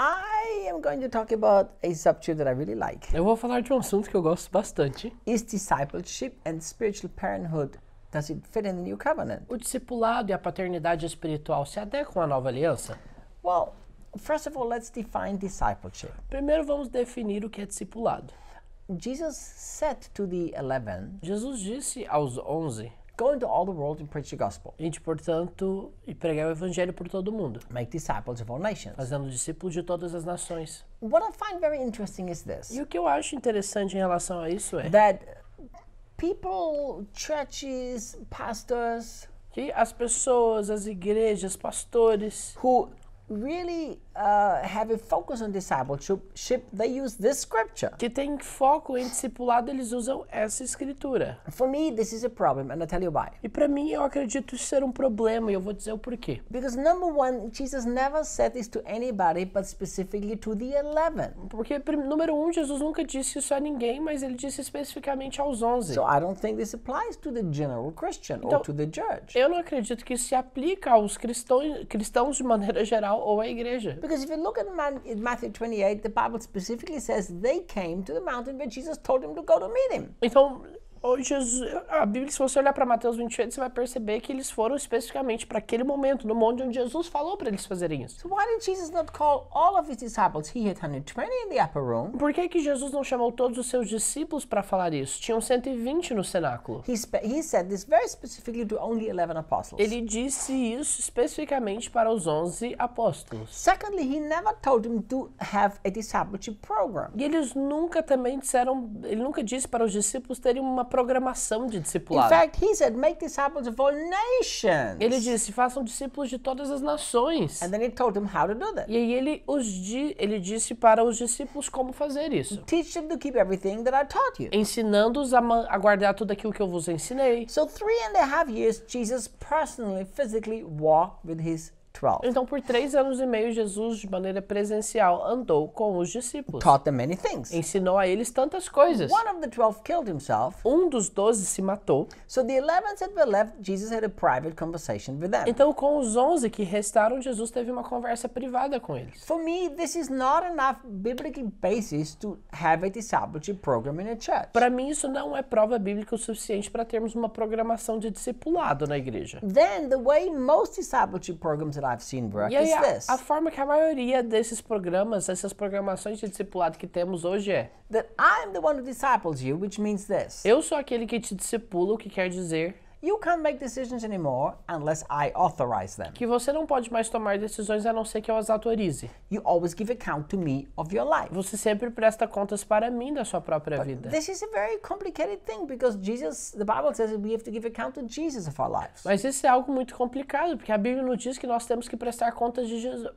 I am going to talk about a subject that I really like. Eu vou falar de um assunto que eu gosto bastante. Is discipleship and spiritual parenthood, does it fit in the new covenant? O discipulado e a paternidade espiritual se adequam à nova aliança? Well, first of all, let's define discipleship. Primeiro vamos definir o que é discipulado. Jesus said to the 11, Jesus disse aos 11, go into all the world and preach the gospel. ide, portanto, e pregar o evangelho por todo mundo, Make disciples of all nations. fazendo discípulos de todas as nações. What I find very interesting is this, E o que eu acho interessante em relação a isso é that people, churches, pastors que as pessoas, as igrejas, pastores, who really have a focus on discipleship, they use this scripture. que têm foco em discipulado, eles usam essa escritura. For me, this is a problem, and I'll tell you why. E para mim, eu acredito isso ser um problema, e eu vou dizer o porquê. Because number one, Jesus never said this to anybody, but specifically to the 11. Porque, número um, Jesus nunca disse isso a ninguém, mas ele disse especificamente aos 11. So I don't think this applies to the general Christian or to the church. Eu não acredito que isso se aplica aos cristãos de maneira geral ou à igreja. Because if you look at Matthew 28, the Bible specifically says they came to the mountain where Jesus told them to go to meet him. Então, a Bíblia, se você olhar para Mateus 28, você vai perceber que eles foram especificamente para aquele momento, no monte onde Jesus falou para eles fazerem isso. So why did Jesus not call all of his disciples? He had 120 in the upper room. Por que Jesus não chamou todos os seus discípulos para falar isso? Tinham 120 no cenáculo. He said this very specifically to only 11 apostles. Ele disse isso especificamente para os 11 apóstolos. Secondly, he never told them to have a discipleship program. E eles nunca também disseram, ele nunca disse para os discípulos terem uma programação de In discipulado. fact, he said, make disciples of all nations. Ele disse, façam discípulos de todas as nações. And then he told them how to do that. E aí ele disse para os discípulos como fazer isso, Teach them to keep everything that I taught you. ensinando-os a guardar tudo aquilo que eu vos ensinei. So 3.5 years, Jesus personally, physically walked with his 12. Então, por 3 anos e meio, Jesus, de maneira presencial, andou com os discípulos. Taught them many things. Ensinou a eles tantas coisas. One of the 12 killed himself. Um dos 12 se matou. So the 11 that were left, Jesus had a private conversation with them. Então, com os 11 que restaram, Jesus teve uma conversa privada com eles. For me, this is not enough biblical basis to have a discipleship program in a church. Para mim, isso não é prova bíblica o suficiente para termos uma programação de discipulado na igreja. Then the way most discipleship programs that I've seen work E aí, is this. a forma que a maioria desses programas, essas programações de discipulado que temos hoje é: That I'm the one who disciples you, which means this. eu sou aquele que te discipula, o que quer dizer You can't make decisions anymore unless I authorize them. que você não pode mais tomar decisões a não ser que eu as autorize. You always give account to me of your life. Você sempre presta contas para mim da sua própria vida. This is a very complicated thing because the Bible says that we have to give account to Jesus of our lives. Mas isso é algo muito complicado, porque a Bíblia nos diz que nós temos que prestar contas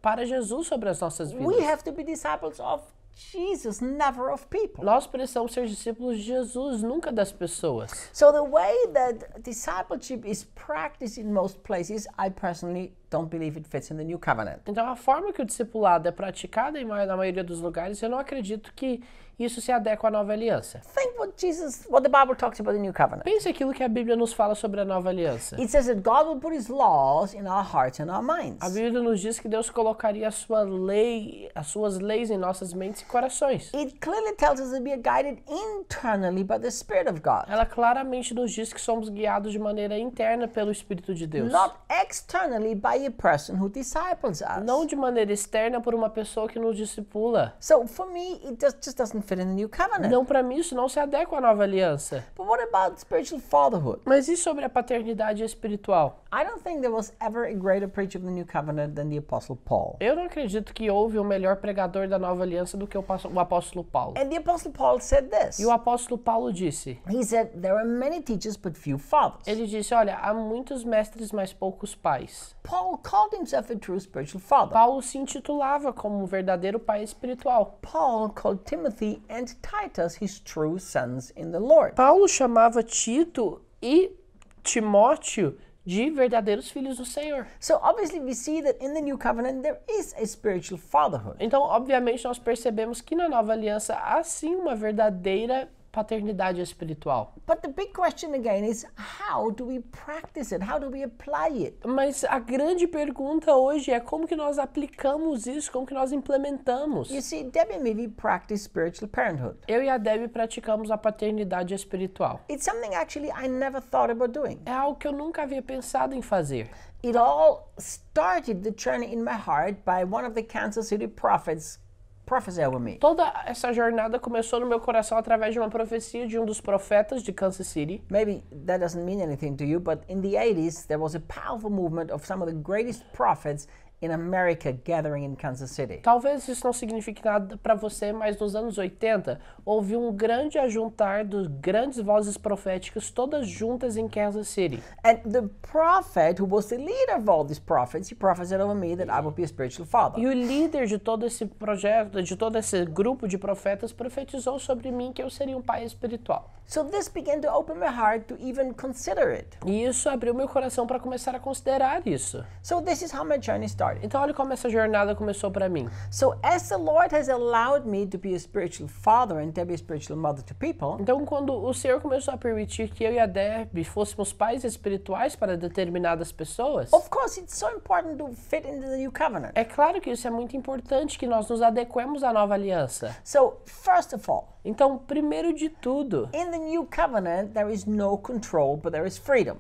para Jesus sobre as nossas vidas. We have to be disciples of Jesus, never of people. Nós precisamos ser discípulos de Jesus, nunca das pessoas. So the way that discipleship is practiced in most places, I personally don't believe it fits in the new covenant. Então, a forma que o discipulado é praticado na maioria dos lugares, eu não acredito que isso se adequa à nova aliança. Think what the Bible talks about the new covenant. Pense aquilo que a Bíblia nos fala sobre a nova aliança. It says that God will put his laws in our hearts and our minds. A Bíblia nos diz que Deus colocaria as suas leis em nossas mentes e corações. It clearly tells us that we are guided internally by the Spirit of God. Ela claramente nos diz que somos guiados de maneira interna pelo Espírito de Deus. Not externally by a person who disciples us. Não de maneira externa por uma pessoa que nos discipula. So for me, it just doesn't fit in the new covenant. Não, para mim isso não se adequa à nova aliança. But what about spiritual fatherhood? Mas e sobre a paternidade espiritual? I don't think there was ever a greater preacher of the new covenant than the Apostle Paul. Eu não acredito que houve um melhor pregador da nova aliança do que o apóstolo Paulo. And the Apostle Paul said this. E o apóstolo Paulo disse, He said, there are many teachers but few fathers. ele disse, olha, há muitos mestres, mas poucos pais. Paul called himself a true spiritual father. Paulo se intitulava como um verdadeiro pai espiritual. Paul called Timothy and Titus his true sons in the Lord. Paulo chamava Tito e Timóteo de verdadeiros filhos do Senhor. So obviously we see that in the new covenant there is a spiritual fatherhood. Então, obviamente, nós percebemos que na nova aliança há sim uma verdadeira paternidade espiritual. But the big question again is, how do we practice it? How do we apply it? Mas a grande pergunta hoje é como que nós aplicamos isso, como que nós implementamos. You see, Debbie and me, we practice spiritual parenthood. Eu e a Debbie praticamos a paternidade espiritual. It's something actually I never thought about doing. É algo que eu nunca havia pensado em fazer. It all started the journey in my heart by one of the Kansas City prophets prophesy over me. Toda essa jornada começou no meu coração através de uma profecia de um dos profetas de Kansas City. Maybe that doesn't mean anything to you, but in the 80s, there was a powerful movement of some of the greatest prophets in America gathering in Kansas City. Talvez isso não signifique nada para você, mas nos anos 80 houve um grande ajuntar de grandes vozes proféticas todas juntas em Kansas City. And the prophet who was the leader of all these prophets, he prophesied over me that I would be a spiritual father. E o líder de todo esse projeto, de todo esse grupo de profetas, profetizou sobre mim que eu seria um pai espiritual. So this began to open my heart to even consider it. E isso abriu meu coração para começar a considerar isso. So this is how my journey started. Então olha como essa jornada começou para mim. So as the Lord has allowed me to be a spiritual father and to be a spiritual mother to people, Então quando o Senhor começou a permitir que eu e a Debbie fôssemos pais espirituais para determinadas pessoas, of course it's so important to fit into the new covenant. é claro que isso é muito importante que nós nos adequemos à nova aliança. So first of all, Então, primeiro de tudo, in the new covenant there is no control, but there is freedom.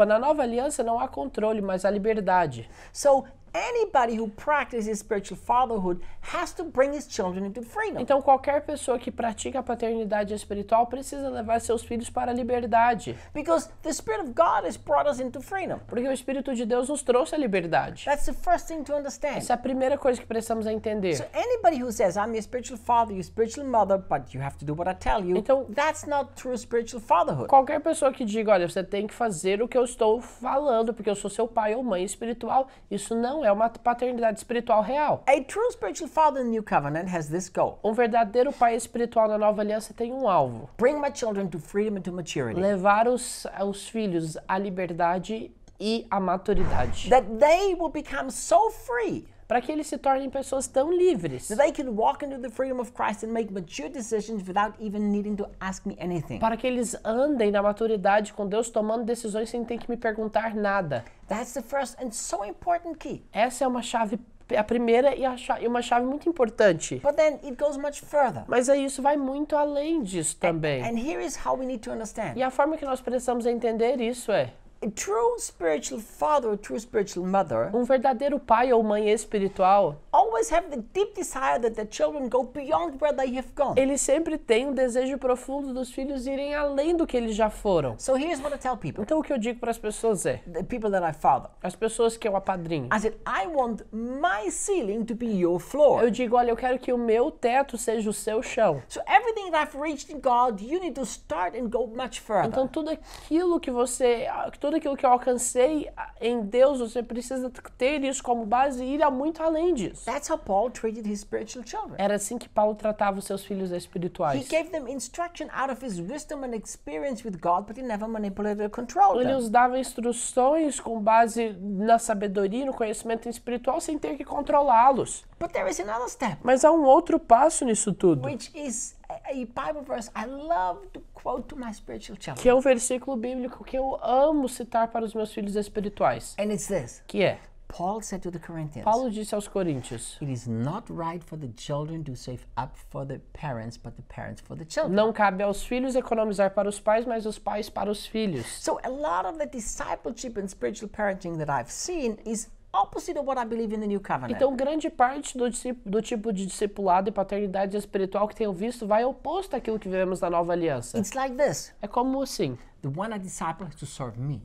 na nova aliança não há controle, mas há liberdade. So anybody who practices spiritual fatherhood has to bring his children into freedom. Então, qualquer pessoa que pratica a paternidade espiritual precisa levar seus filhos para a liberdade. Because the Spirit of God has brought us into freedom. Porque o Espírito de Deus nos trouxe a liberdade. That's the first thing to understand. Essa é a primeira coisa que precisamos entender. So anybody who says, I'm your spiritual father, your spiritual mother, but you have to do what I tell you, Então- that's not true spiritual fatherhood. Qualquer pessoa que diga, olha, você tem que fazer o que eu estou falando, porque eu sou seu pai ou mãe espiritual, isso não é uma paternidade espiritual real. A true spiritual father in the new covenant has this goal. Um verdadeiro pai espiritual na nova aliança tem um alvo: Bring my children to freedom and to maturity. levar os filhos à liberdade e à maturidade. That they will become so free Para que eles se tornem pessoas tão livres. that they can walk into the freedom of Christ and make mature decisions without even needing to ask me anything. Para que eles andem na maturidade com Deus, tomando decisões sem ter que me perguntar nada. That's the first and so important key. Essa é uma chave, a primeira e uma chave muito importante. But then it goes much further. Mas aí isso vai muito além disso também. And here is how we need to understand. E a forma que nós precisamos entender isso é: A true spiritual father or true spiritual mother um verdadeiro pai ou mãe espiritual, always have the deep desire that their children go beyond where they have gone. ele sempre tem um desejo profundo dos filhos irem além do que eles já foram. So here's what I tell people, Então o que eu digo para as pessoas é: the people that I father. as pessoas que eu apadrinho, I said, I want my ceiling to be your floor. eu digo, olha, eu quero que o meu teto seja o seu chão. So everything that I've reached in God, you need to start and go much further. Então tudo aquilo que eu alcancei em Deus, você precisa ter isso como base e ir muito além disso. That's how Paul treated his spiritual children. Era assim que Paulo tratava os seus filhos He espirituais. gave them instruction out of his wisdom and experience with God, but he never manipulated or controlled Ele them. os dava instruções com base na sabedoria e no conhecimento espiritual sem ter que controlá-los. But there is another step, Mas há um outro passo nisso tudo, which is a Bible verse I love to quote to my spiritual children. que é um versículo bíblico que eu amo citar para os meus filhos espirituais, And it's this. que é: Paul said to the Corinthians, Paulo disse aos Coríntios, it is not right for the children to save up for the parents, but the parents for the children. não cabe aos filhos economizar para os pais, mas os pais para os filhos. So a lot of the discipleship and spiritual parenting that I've seen is opposite of what I believe in the new covenant. Então, grande parte do tipo de discipulado e paternidade espiritual que tenho visto vai oposto àquilo que vivemos na nova aliança. It's like this. É como assim: The one I disciple has to serve me.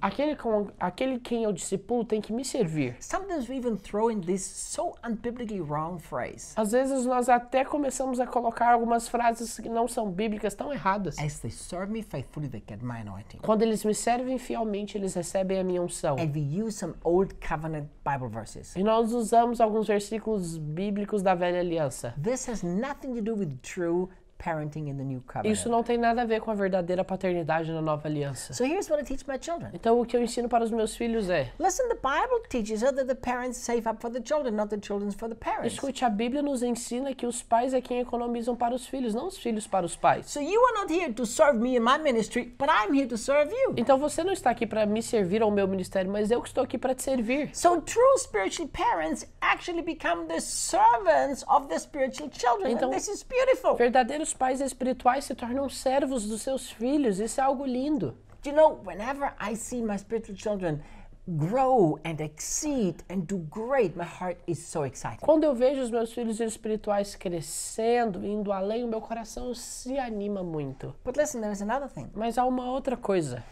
aquele quem eu discipulo tem que me servir. Sometimes we even throw in this so unbiblically wrong phrase. Às vezes nós até começamos a colocar algumas frases que não são bíblicas tão erradas. As they serve me faithfully, they get my anointing. Quando eles me servem fielmente, eles recebem a minha unção. And we use some old covenant Bible verses. E nós usamos alguns versículos bíblicos da velha aliança. This has nothing to do with true parenting in the new covenant. Isso não tem nada a ver com a verdadeira paternidade na nova aliança. So here's what I teach my children. Então o que eu ensino para os meus filhos é: Listen, the Bible teaches us that the parents save up for the children, not the children for the parents. escute, a Bíblia nos ensina que os pais é quem economizam para os filhos, não os filhos para os pais. So you are not here to serve me in my ministry, but I'm here to serve you. Então você não está aqui para me servir ao meu ministério, mas eu que estou aqui para te servir. So true spiritual parents actually become the servants of the spiritual children. Então, And this is beautiful. Verdadeiros pais espirituais se tornam servos dos seus filhos. Isso é algo lindo. You know, whenever I see my spiritual children grow and exceed and do great, my heart is so excited. Quando eu vejo os meus filhos espirituais crescendo, indo além, o meu coração se anima muito. But listen, there's another thing. Mas há uma outra coisa.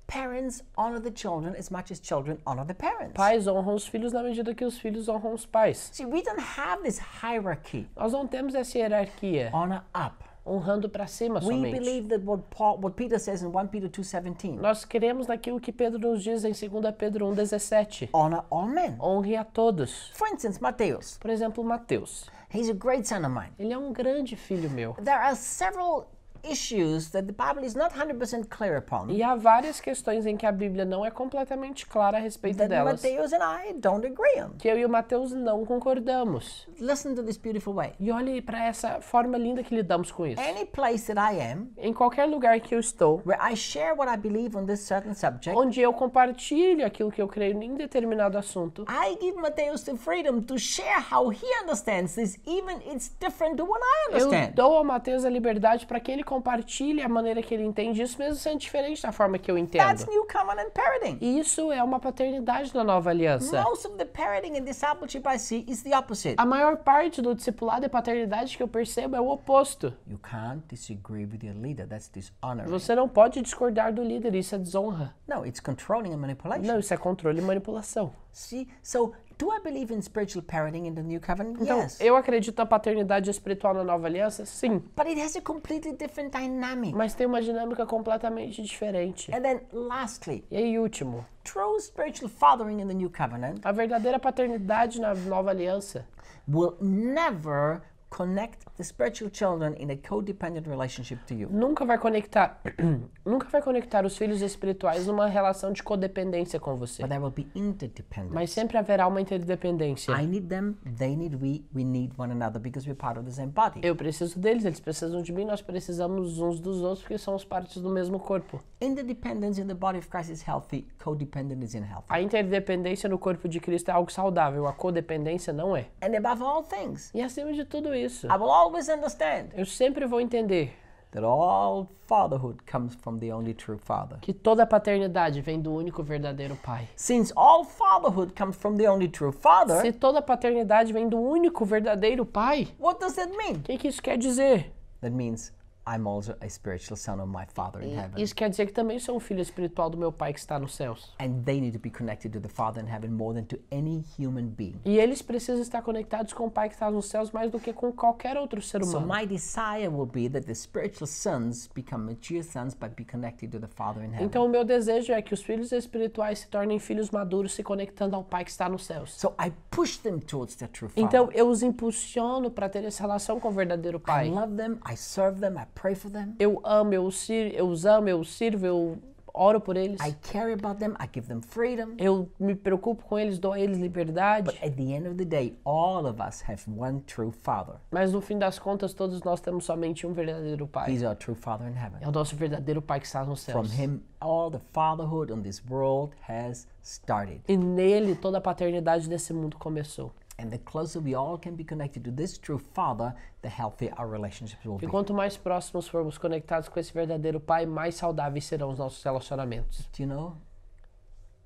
Parents honor the children as much as children honor the parents. Pais honram os filhos na medida que os filhos honram os pais. See, we don't have this hierarchy. Nós não temos essa hierarquia, Honor up. honrando para cima We somente. believe that what Peter says in 1 Peter 2:17. Nós queremos naquilo que Pedro nos diz em 2 Pedro 1,17. Honor all men. Honre a todos. For instance, Mateus. Por exemplo, Mateus. He's a great son of mine. Ele é um grande filho meu. There are several issues that the Bible is not 100% clear upon. E há várias questões em que a Bíblia não é completamente clara a respeito That delas, Mateus and I don't agree on. que eu e o Mateus não concordamos. Listen to this beautiful way. E olhe para essa forma linda que lidamos com isso. Any place that I am, Em qualquer lugar que eu estou, where I share what I believe on this certain subject, onde eu compartilho aquilo que eu creio em determinado assunto, I give Mateus the freedom to share how he understands this, even it's different to what I eu understand. dou ao Mateus a liberdade para que ele compartilhe a maneira que ele entende isso, mesmo sendo diferente da forma que eu That's entendo. new covenant parenting. E isso é uma paternidade na nova aliança. Most of the parenting and discipleship I see is the opposite. A maior parte do discipulado e paternidade que eu percebo é o oposto. You can't disagree with your leader. That's dishonoring. Você não pode discordar do líder, isso é desonra. No, it's controlling and manipulation. Não, isso é controle e manipulação. See, so do I believe in spiritual parenting in the new covenant? Então, Yes. eu acredito na paternidade espiritual na nova aliança? Sim. But it has a completely different dynamic. Mas tem uma dinâmica completamente diferente. And then lastly, E aí, último, true spiritual fathering in the new covenant a verdadeira paternidade na nova aliança will never connect the spiritual children in a codependent relationship to you. nunca vai conectar os filhos espirituais numa relação de codependência com você. But there will be interdependence. Mas sempre haverá uma interdependência. I need them, they need we need one another because we're part of the same body. Eu preciso deles, eles precisam de mim, nós precisamos uns dos outros porque somos partes do mesmo corpo. Interdependence in the body of Christ is healthy, codependence is unhealthy. A interdependência no corpo de Cristo é algo saudável, a codependência não é. And above all things, E acima de tudo isso, I will always understand eu sempre vou entender that all fatherhood comes from the only true Father. que toda paternidade vem do único verdadeiro Pai. Since all fatherhood comes from the only true Father, Se toda paternidade vem do único verdadeiro Pai, what does that mean? o que isso quer dizer? That means I'm also a spiritual son of my Father in heaven. Isso quer dizer que também sou um filho espiritual do meu Pai que está nos céus. And they need to be connected to the Father in heaven more than to any human being. E eles precisam estar conectados com o Pai que está nos céus mais do que com qualquer outro ser So humano. my desire will be that the spiritual sons become mature sons but be connected to the Father in heaven. Então o meu desejo é que os filhos espirituais se tornem filhos maduros se conectando ao Pai que está nos céus. So I push them towards their true Father. Então eu os impulsiono para ter essa relação com o verdadeiro I Pai. love them, I serve them, I pray for them. Eu amo, eu os amo, eu sirvo, eu oro por eles. I care about them, I give them freedom. Eu me preocupo com eles, dou a eles liberdade. At the end of the day, all of us have one true Father. Mas no fim das contas, todos nós temos somente um verdadeiro Pai. He's our true Father in heaven. É o nosso verdadeiro Pai que está nos From céus. him, all the fatherhood on this world has started. E nele toda a paternidade desse mundo começou. And the closer we all can be connected to this true Father, the healthier our relationships will E be. quanto mais próximos formos conectados com esse verdadeiro Pai, mais saudáveis serão os nossos relacionamentos. Do you know?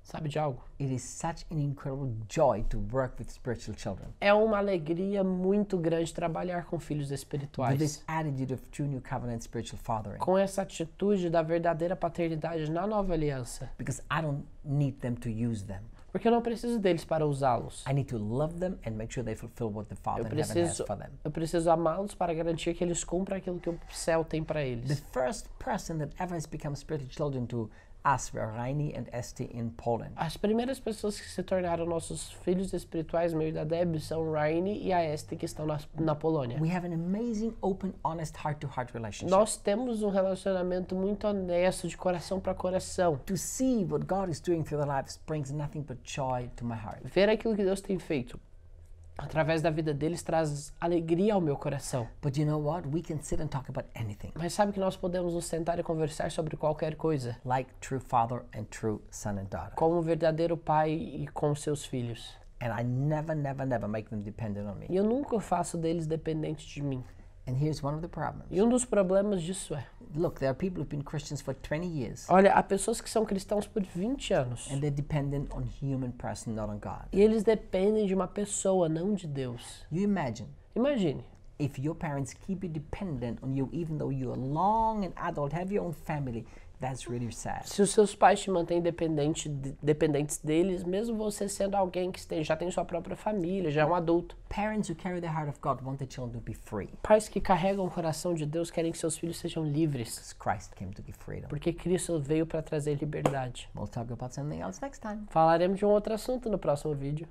Sabe de algo? It is such an incredible joy to work with spiritual children. É uma alegria muito grande trabalhar com filhos With this espirituais. attitude of true new covenant spiritual fathering. Com essa atitude da verdadeira paternidade na nova aliança. Because I don't need them to use them. Porque eu não preciso deles para usá-los. I need to love them and make sure they fulfill what the Father Eu in heaven has preciso, for them. eu preciso amá-los para garantir que eles cumpram aquilo que o céu tem para The eles. first person that ever has become spiritual children to us were Raini and Esti in Poland. As primeiras pessoas que se tornaram nossos filhos espirituais, meio da Deb, são Rainy e a Este, que estão na Polônia. We have an amazing, open, honest, heart-to-heart relationship. Nós temos um relacionamento muito honesto, de coração para coração. To see what God is doing through their lives brings nothing but joy to my heart. Ver aquilo que Deus tem feito através da vida deles traz alegria ao meu coração. But you know what? We can sit and talk about anything. Mas sabe que nós podemos nos sentar e conversar sobre qualquer coisa, Like true father and true son and daughter. como um verdadeiro pai e com seus filhos. And I never make them dependent on me. E eu nunca faço deles dependentes de mim. And here's one of the problems. E um dos problemas disso é, Look, there are people who've been Christians for 20 years. olha, há pessoas que são cristãos por 20 anos. And they're dependent on human person, not on God. E eles dependem de uma pessoa, não de Deus. You imagine Imagine, if your parents keep you dependent on you even though you're long and adult, have your own family. That's really sad. se os seus pais te mantêm dependentes deles, mesmo você sendo alguém que já tem sua própria família, já é um adulto. Parents who carry the heart of God want their children to be free. Pais que carregam o coração de Deus querem que seus filhos sejam livres, Because Christ came to give freedom. porque Cristo veio para trazer liberdade. We'll talk about something else next time. Falaremos de um outro assunto no próximo vídeo.